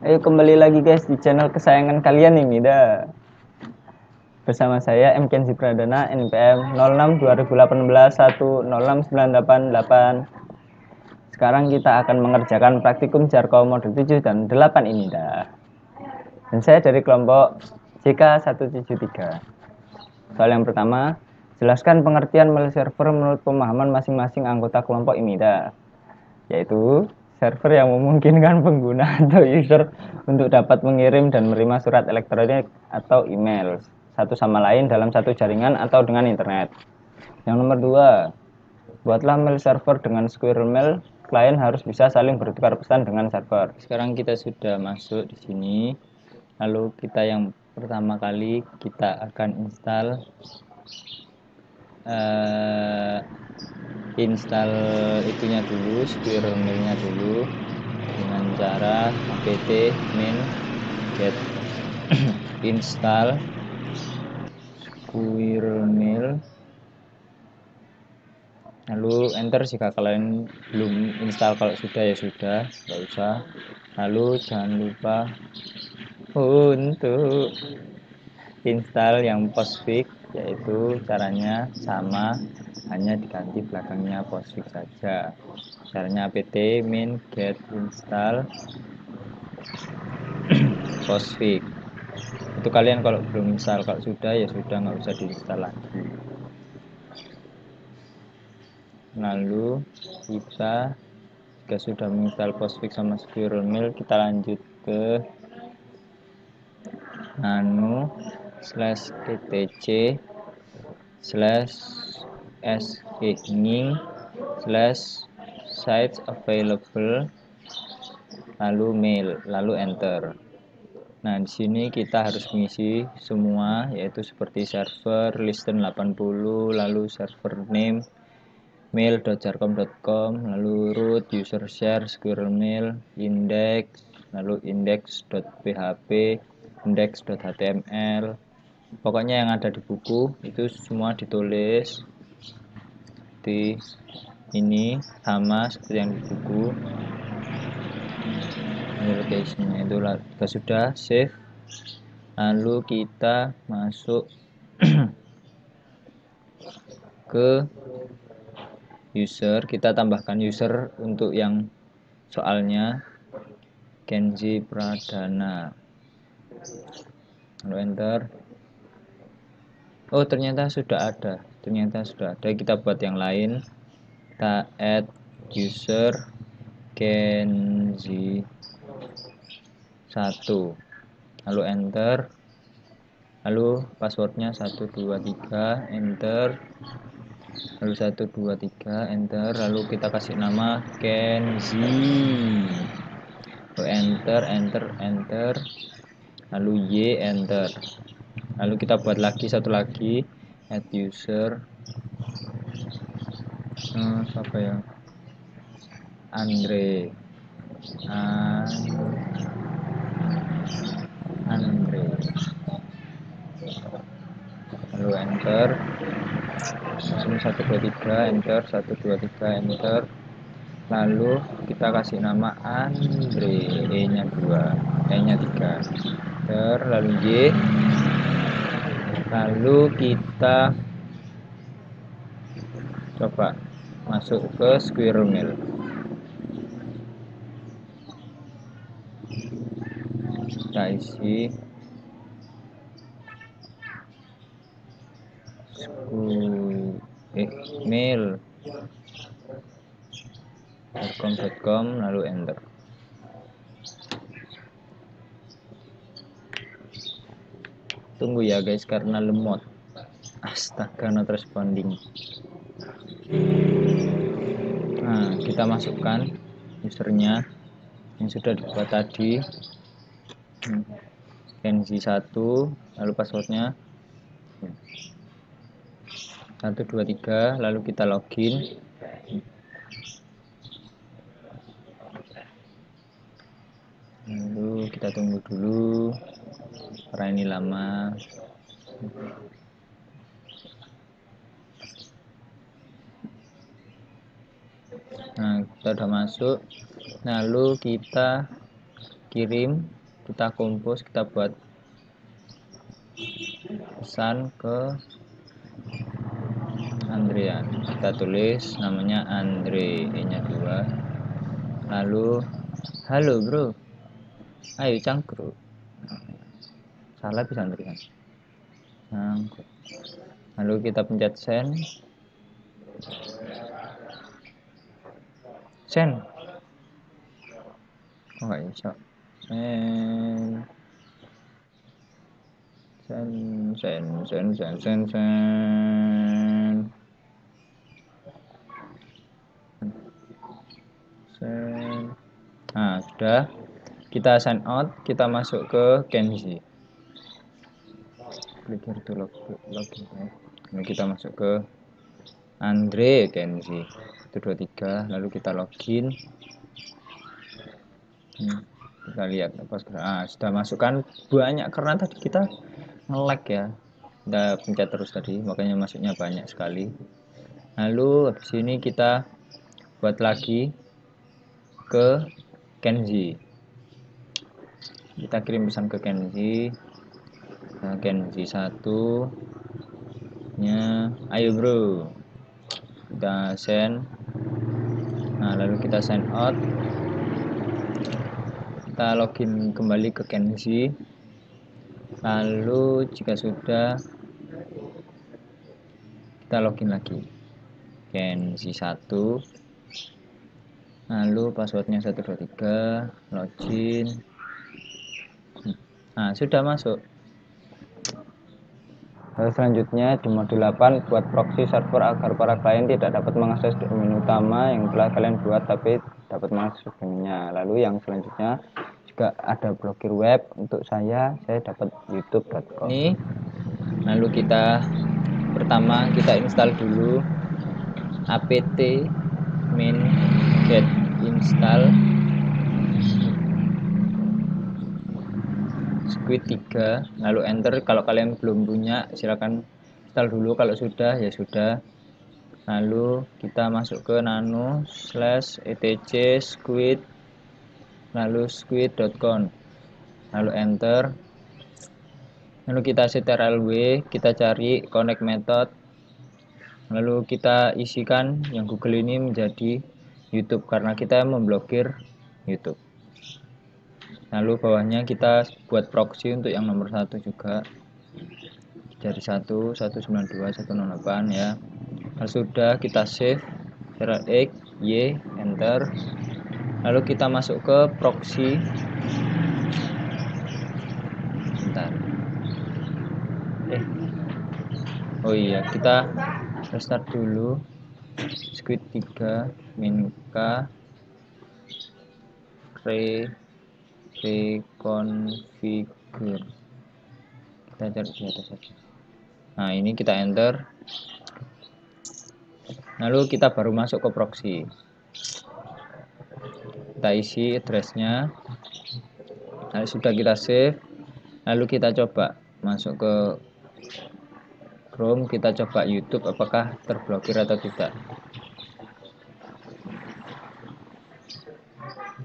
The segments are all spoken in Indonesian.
Ayo kembali lagi guys di channel kesayangan kalian ini dah. Bersama saya M. Kenzi Pradana NPM 06 2018 1069888. Sekarang kita akan mengerjakan praktikum Jarko modul 7 dan 8 ini dah. Dan saya dari kelompok JK173. Soal yang pertama, jelaskan pengertian mail server menurut pemahaman masing-masing anggota kelompok ini dah. Yaitu server yang memungkinkan pengguna atau user untuk dapat mengirim dan menerima surat elektronik atau email satu sama lain dalam satu jaringan atau dengan internet. Yang nomor 2, buatlah mail server dengan squirrel mail. Klien harus bisa saling bertukar pesan dengan server. Sekarang kita sudah masuk di sini. Lalu kita yang pertama kali kita akan install itunya dulu, squirrel mailnya dulu dengan cara apt min get install squirrel mail, lalu enter jika kalian belum install. Kalau sudah ya sudah, nggak usah. Lalu jangan lupa untuk install yang postfix, yaitu caranya sama, hanya diganti belakangnya postfix saja. Caranya apt min get install postfix. Itu kalian kalau belum install, kalau sudah ya sudah, nggak usah diinstal lagi. Lalu kita jika sudah menginstal postfix sama squirrel mail, kita lanjut ke nano /etc /singing /sites available, lalu mail, lalu enter. Nah, di sini kita harus mengisi semua, yaitu seperti server listen 80, lalu server name mail.jarkom.com, lalu root, user share, squirrel mail, index, lalu index.php, index.html. Pokoknya yang ada di buku itu semua ditulis di ini sama seperti yang di buku. Location-nya itu sudah save. Lalu kita masuk ke user, kita tambahkan user untuk yang soalnya Kenzi Pradana, lalu enter. Oh ternyata sudah ada, kita buat yang lain. Kita add user Kenzi 1, lalu enter. Lalu passwordnya 123, enter. Lalu 123, enter. Lalu kita kasih nama Kenzi, lalu enter. Lalu Y, enter. Lalu kita buat lagi satu lagi, add user siapa ya, Andre, lalu enter. Sini 123, enter. 123, enter. Lalu kita kasih nama Andre, E nya 2, E nya 3, enter. Lalu Y, lalu kita coba masuk ke squirrel mail. Kita isi mail .com, lalu enter. Tunggu ya guys karena lemot. Astaga, not responding. Nah, kita masukkan usernya yang sudah dibuat tadi, Kenzi 1, lalu passwordnya 123, lalu kita login. Lalu kita tunggu dulu karena ini lama. Nah, kita udah masuk. Lalu kita kirim, kita kompos, kita buat pesan ke Andrean. Kita tulis namanya Andre, E-nya 2. Lalu, halo bro, ayo cangkruk. Salah bisa Andrean. Cangkruk. Lalu kita pencet send. Send. Oh nggak bisa. Send. Send. Nah, sudah. Kita sign out, kita masuk ke Kenzi. Klik here to login. Lalu kita masuk ke Andre Kenzi 123, lalu kita login. Kita lihat sudah masukkan banyak karena tadi kita nge-lag ya. Kita pencet terus tadi, makanya masuknya banyak sekali. Lalu habis ini kita buat lagi ke Kenzi. Kita kirim pesan ke Kenzi. Nah, Kenzi 1 nya, ayo bro. Kita send. Nah, lalu kita sign out. Kita login kembali ke Kenzi. Lalu jika sudah, kita login lagi. Kenzi 1. Lalu passwordnya 123, login. Nah, sudah masuk. Lalu selanjutnya di modul 8, buat proxy server agar para klien tidak dapat mengakses domain utama yang telah kalian buat, tapi dapat mengakses domainnya. Lalu yang selanjutnya juga ada blokir web. Untuk saya dapat youtube.com. Ini lalu pertama kita install dulu apt min get install Squid 3, lalu enter. Kalau kalian belum punya silakan install dulu, kalau sudah ya sudah. Lalu kita masuk ke nano/etc squid, lalu squid.com, lalu enter. Lalu kita ctrl-w, kita cari connect method, lalu kita isikan yang Google ini menjadi YouTube karena kita memblokir YouTube. Lalu bawahnya kita buat proxy untuk yang nomor 1 juga, dari 1.192.168 ya. Kalau sudah kita save, Ctrl+X, Y, enter. Lalu kita masuk ke proxy. Bentar. Oh iya, kita restart dulu. Squid 3 minka reconfigure. Kita cari di atas saja. Nah, ini kita enter. Lalu kita baru masuk ke proxy. Kita isi addressnya. Lalu sudah kita save. Lalu kita coba masuk ke Chrome, kita coba YouTube apakah terblokir atau tidak.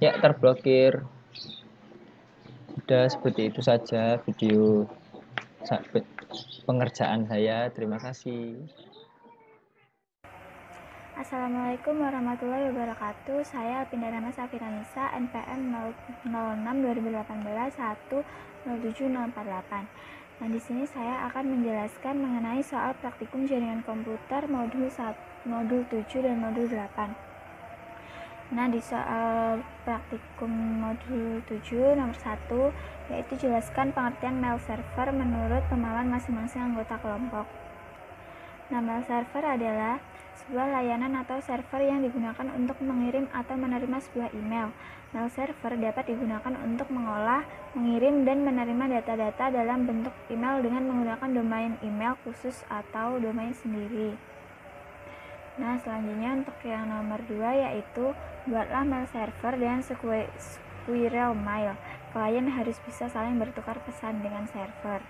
Ya, terblokir. Sudah, seperti itu saja video pengerjaan saya. Terima kasih. Assalamualaikum warahmatullahi wabarakatuh. Saya Pindana Safiranisa, NPM 06/2018 10748. Nah, di sini saya akan menjelaskan mengenai soal praktikum jaringan komputer modul 7 dan modul 8. Nah, di soal praktikum modul 7 nomor 1 yaitu jelaskan pengertian mail server menurut pemahaman masing-masing anggota kelompok. Nah, mail server adalah sebuah layanan atau server yang digunakan untuk mengirim atau menerima sebuah email. Mail server dapat digunakan untuk mengolah, mengirim, dan menerima data-data dalam bentuk email dengan menggunakan domain email khusus atau domain sendiri. Nah, selanjutnya untuk yang nomor 2 yaitu buatlah mail server dengan squirrel mail. Klien harus bisa saling bertukar pesan dengan server.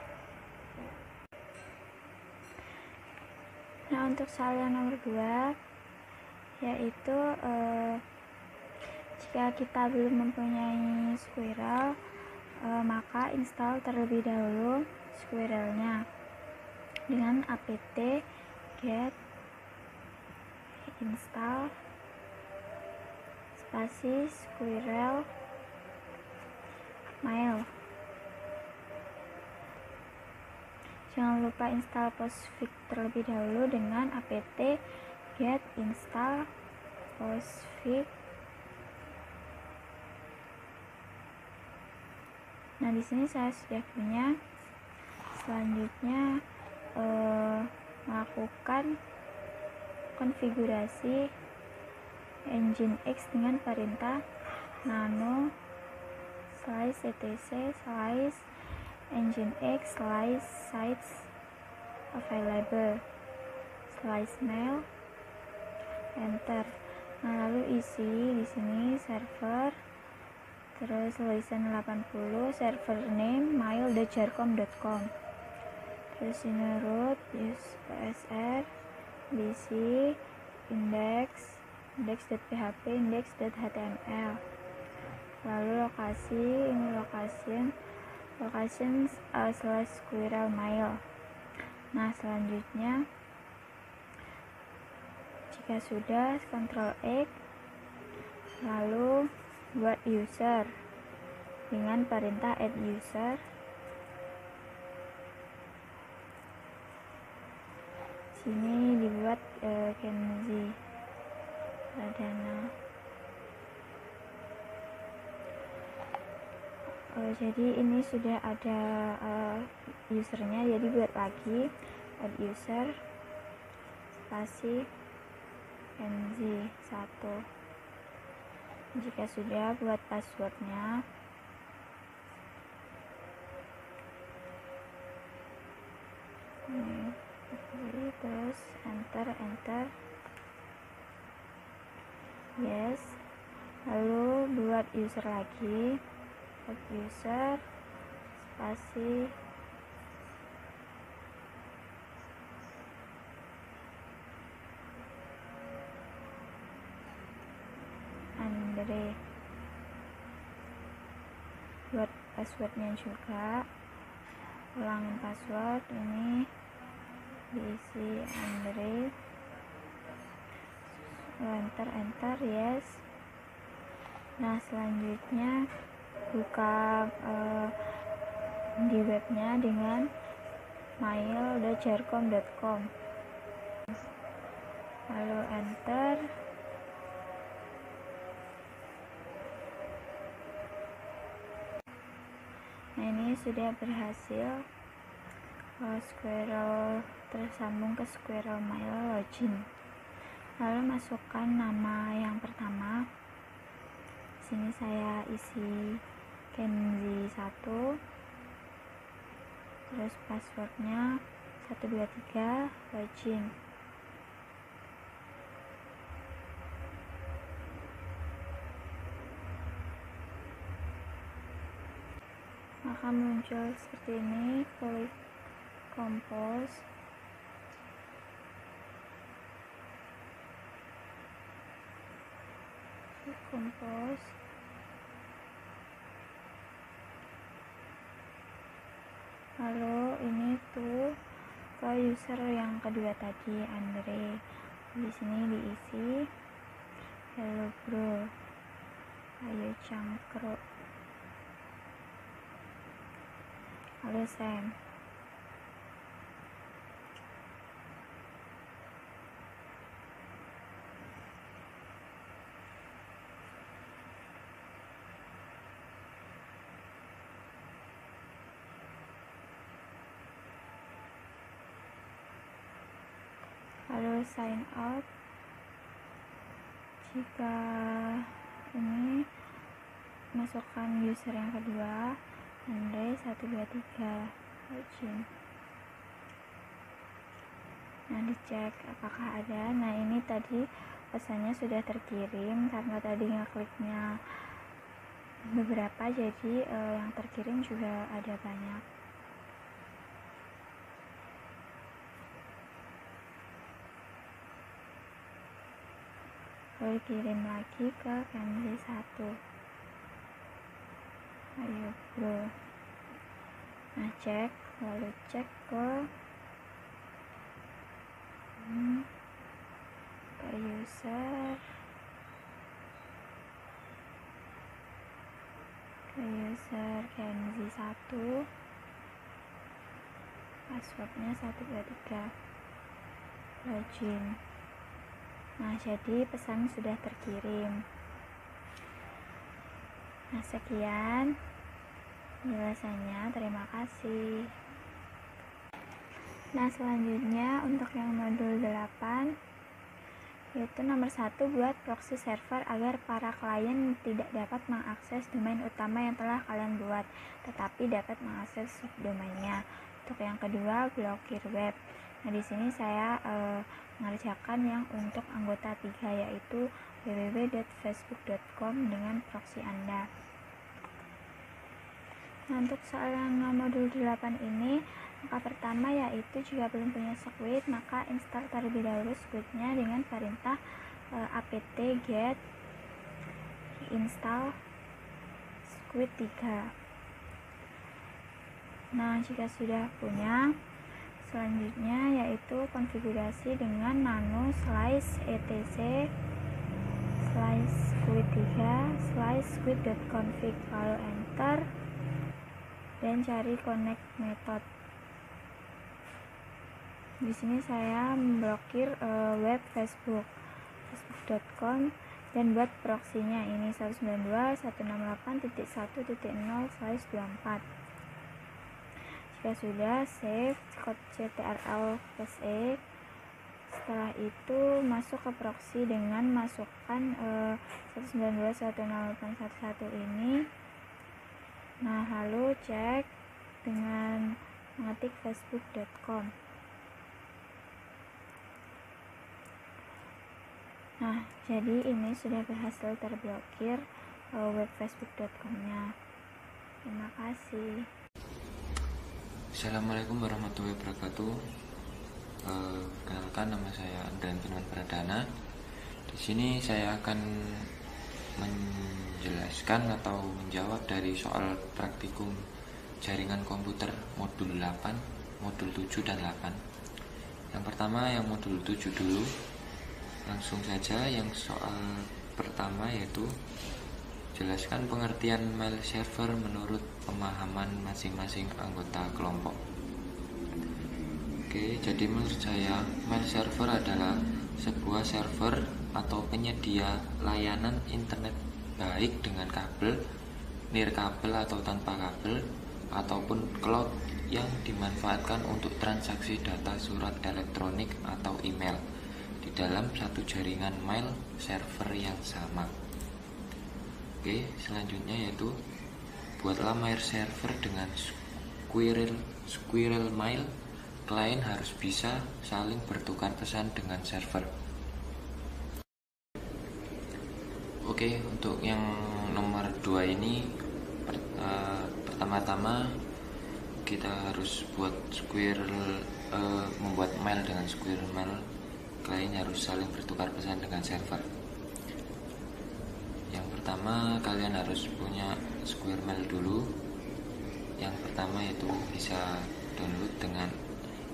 Nah, untuk soal yang nomor 2 yaitu jika kita belum mempunyai ini Squirrel, maka install terlebih dahulu Squirrelnya dengan apt get install spasi Squirrel mail. Jangan lupa install Postfix terlebih dahulu dengan apt get install Postfix. Nah, di sini saya sudah punya. Selanjutnya melakukan konfigurasi Nginx dengan perintah nano slice etc slice Nginx slice sites available slice mail enter. Nah, lalu isi di sini server, terus license 80, server name mail.jarcom.com, terus ini root use psr bc index.php index.html, lalu lokasi ini location slash squirrel mail. Nah, selanjutnya jika sudah, Ctrl X, lalu buat user dengan perintah add user. Sini dibuat Kenzi Pradana. Jadi ini sudah ada usernya, jadi buat lagi add user spasi Kenzi 1. Jika sudah, buat passwordnya. Terus enter yes, lalu buat user lagi, buat user spasi Andre, buat passwordnya juga, ulangin password ini diisi Andre, enter yes. Nah, selanjutnya buka di webnya dengan mail.jarcom.com, lalu enter. Nah, ini sudah berhasil Squirrel tersambung ke Squirrel mail login. Lalu masukkan nama yang pertama. Sini saya isi Kenzi 1, terus passwordnya 123 login. Maka muncul seperti ini, klik compose, lalu ini tuh ke user yang kedua tadi Andre, di sini diisi hello bro, ayo cangkruk, lalu send. Lalu sign out. Jika ini masukkan user yang kedua Andre 123 login. Nah, dicek apakah ada. Nah, ini tadi pesannya sudah terkirim, karena tadi ngekliknya beberapa, jadi yang terkirim juga ada banyak. Lalu kirim lagi ke Kenzi 1. Ayo bro. Nah, lalu cek ke user, Kenzi 1, passwordnya 123, login. Nah, jadi pesan sudah terkirim. Nah, sekian penjelasannya, terima kasih. Nah, selanjutnya untuk yang modul 8, yaitu nomor 1, buat proxy server agar para klien tidak dapat mengakses domain utama yang telah kalian buat, tetapi dapat mengakses subdomainnya. Untuk yang kedua, blokir web. Nah, di sini saya mengerjakan yang untuk anggota 3, yaitu www.facebook.com dengan proxy Anda. Nah, untuk soal yang modul 8 ini, langkah pertama yaitu jika belum punya Squid, maka install terlebih dahulu Squidnya dengan perintah apt get install Squid 3. Nah, jika sudah punya, selanjutnya yaitu konfigurasi dengan nano slice etc slice squid 3 slice squid.config, lalu enter dan cari connect method. Di sini saya memblokir web facebook.com dan buat proxinya ini 192.168.1.0/24. Jika sudah, save code ctrl+e. Setelah itu masuk ke proxy dengan masukkan 192.168.1.1 ini. Nah, lalu cek dengan mengetik facebook.com. Nah, jadi ini sudah berhasil terblokir web facebook.com-nya. Terima kasih. Assalamualaikum warahmatullahi wabarakatuh. Perkenalkan, nama saya Andrian Firman Pradana. Di sini saya akan menjelaskan atau menjawab dari soal praktikum jaringan komputer modul 8, modul 7 dan 8. Yang pertama yang modul 7 dulu. Langsung saja yang soal pertama, yaitu jelaskan pengertian mail server menurut pemahaman masing-masing anggota kelompok. Oke, jadi menurut saya mail server adalah sebuah server atau penyedia layanan internet baik dengan kabel, nirkabel atau tanpa kabel, ataupun cloud yang dimanfaatkan untuk transaksi data surat elektronik atau email di dalam satu jaringan mail server yang sama. Oke, selanjutnya yaitu buatlah mail server dengan squirrel mail. Klien harus bisa saling bertukar pesan dengan server. Oke, untuk yang nomor 2 ini pertama-tama kita harus buat membuat mail dengan squirrel mail. Klien harus saling bertukar pesan dengan server. Yang pertama, kalian harus punya squirrel mail dulu. Yang pertama yaitu bisa download dengan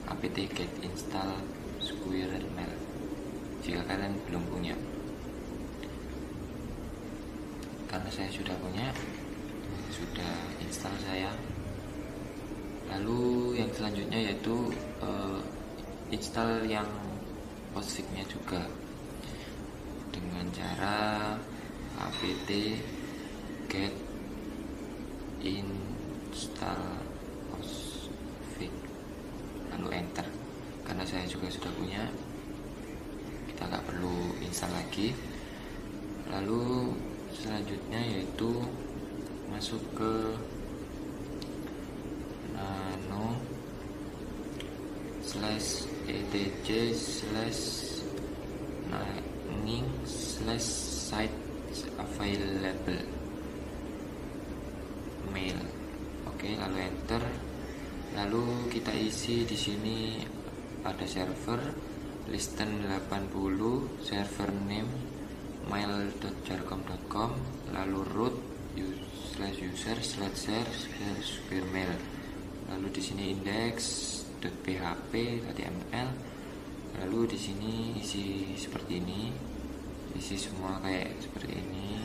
apt get install squirrel mail jika kalian belum punya. Karena saya sudah punya, sudah install saya. Lalu yang selanjutnya yaitu install yang POSIX-nya juga dengan cara apt get install POSIX, lalu enter. Karena saya juga sudah punya, kita nggak perlu install lagi. Lalu selanjutnya yaitu masuk ke nano slash etc slash nanging slash site available mail. Oke, lalu enter. Lalu kita isi di sini ada server listen 80, server name mail.jarcom.com, lalu root /user/share/square mail. Lalu di sini index.php HTML. Lalu di sini isi seperti ini, isi semua kayak seperti ini.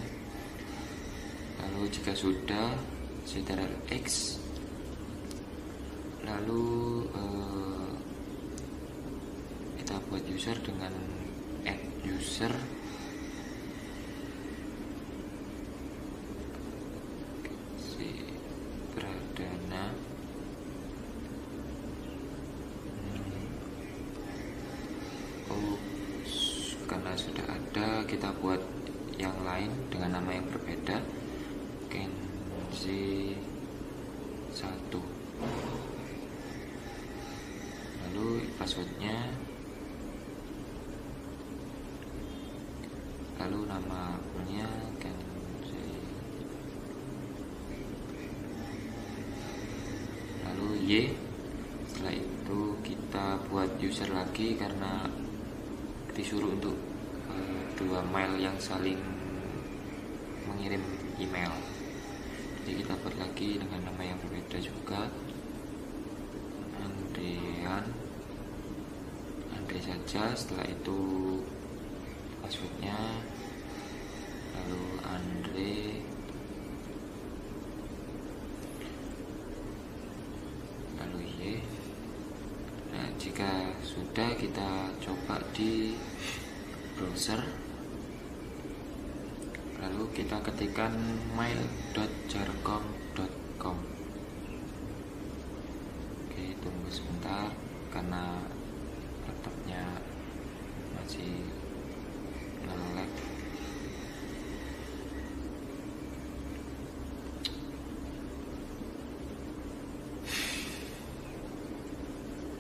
Lalu jika sudah ctrl+X, lalu kita buat user dengan add user. Pradana. Karena sudah ada, kita buat yang lain dengan nama yang berbeda, Kenzi 1. Lalu passwordnya, lalu nama akunnya Kenzi, lalu Y. Setelah itu kita buat user lagi karena disuruh untuk dua mail yang saling mengirim email. Jadi kita buat lagi dengan nama yang berbeda juga, Andre saja. Setelah itu passwordnya, lalu Andre, lalu Y. Nah, jika sudah, kita coba di browser, lalu kita ketikkan mail.jarcom.com. Oke, tunggu sebentar karena laptopnya masih nge-lag.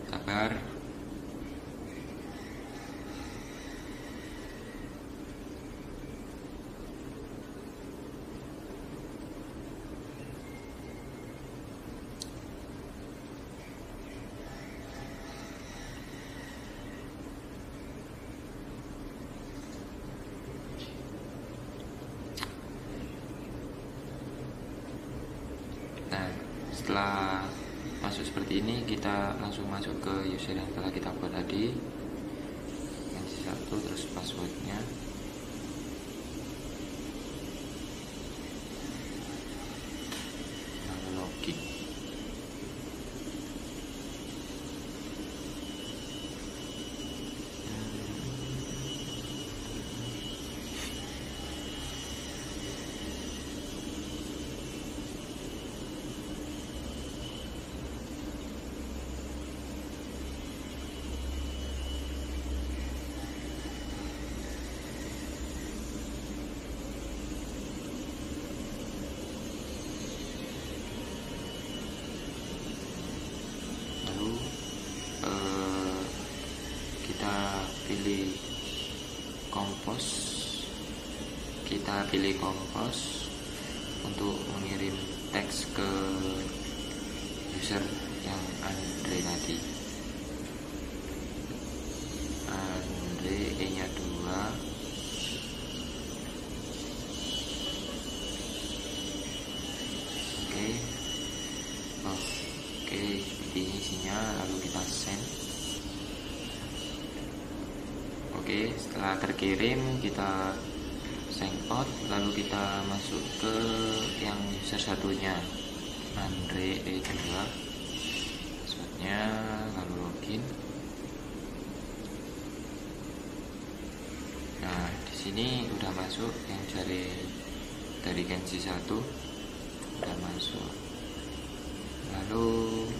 Sabar. Nah, setelah masuk seperti ini, kita langsung masuk ke user yang telah kita buat tadi, yang satu, terus passwordnya, lalu login. Kita pilih compose untuk mengirim teks ke user yang Andre tadi. Andre, E-nya 2. Oke, seperti ini isinya. Lalu kita send. Oke, setelah terkirim kita sign out, lalu kita masuk ke yang user satunya, Andre E2, passwordnya, lalu login. Nah, di sini udah masuk yang dari Kenzi 1 udah masuk. Lalu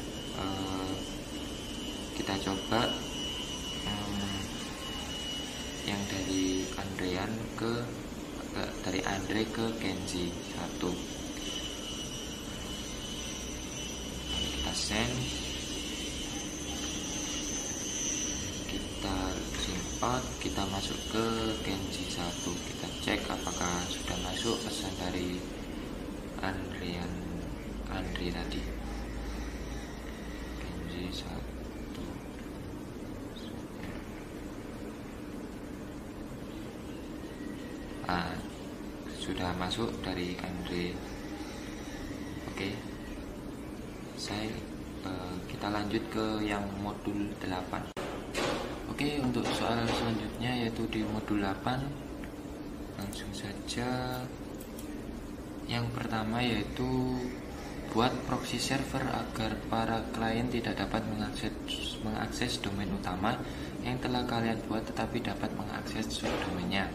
kita coba yang dari Andre ke Kenzi 1. Lalu kita send, kita simpan, kita masuk ke Kenzi 1. Kita cek apakah sudah masuk pesan dari Andre tadi. Kenzi 1. Sudah sudah masuk dari Andre. Oke, kita lanjut ke yang modul 8. Oke, untuk soal selanjutnya yaitu di modul 8. Langsung saja. Yang pertama yaitu buat proxy server agar para klien tidak dapat mengakses domain utama yang telah kalian buat, tetapi dapat mengakses subdomainnya.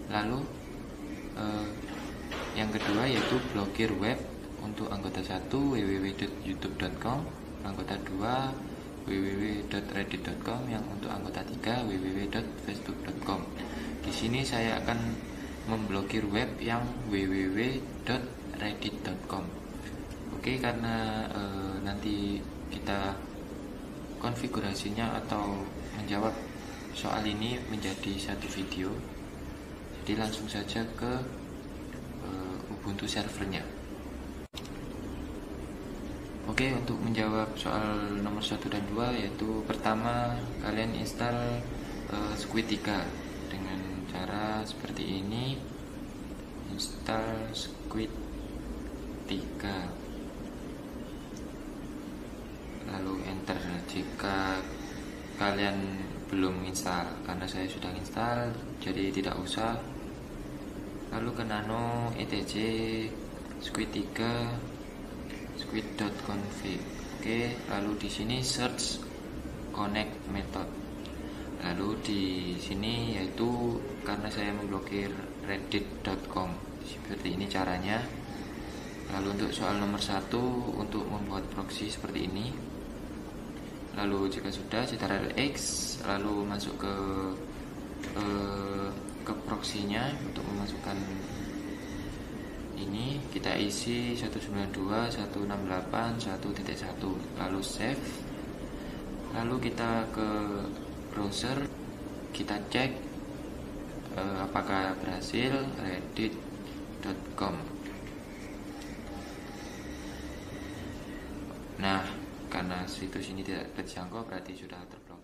Lalu yang kedua yaitu blokir web untuk anggota 1 www.youtube.com, anggota 2 www.reddit.com, yang untuk anggota 3 www.facebook.com. Di sini saya akan memblokir web yang www.reddit.com. Oke, karena nanti kita konfigurasinya atau menjawab soal ini menjadi satu video, jadi langsung saja ke Ubuntu servernya. Oke, untuk menjawab soal nomor 1 dan 2, yaitu pertama kalian install Squid 3 dengan cara seperti ini. Install Squid 3, lalu enter jika kalian belum install. Karena saya sudah install, jadi tidak usah. Lalu ke nano etc Squid 3 squid.config. Oke, lalu di sini search connect method. Lalu di sini yaitu karena saya memblokir reddit.com, seperti ini caranya. Lalu untuk soal nomor 1, untuk membuat proxy seperti ini. Lalu jika sudah, ctrl X, lalu masuk ke proxy-nya untuk memasukkan ini. Kita isi 192.168.1.1, lalu save. Lalu kita ke browser, kita cek apakah berhasil, reddit.com. Nah, karena situs ini tidak terjangkau, berarti sudah terblokir.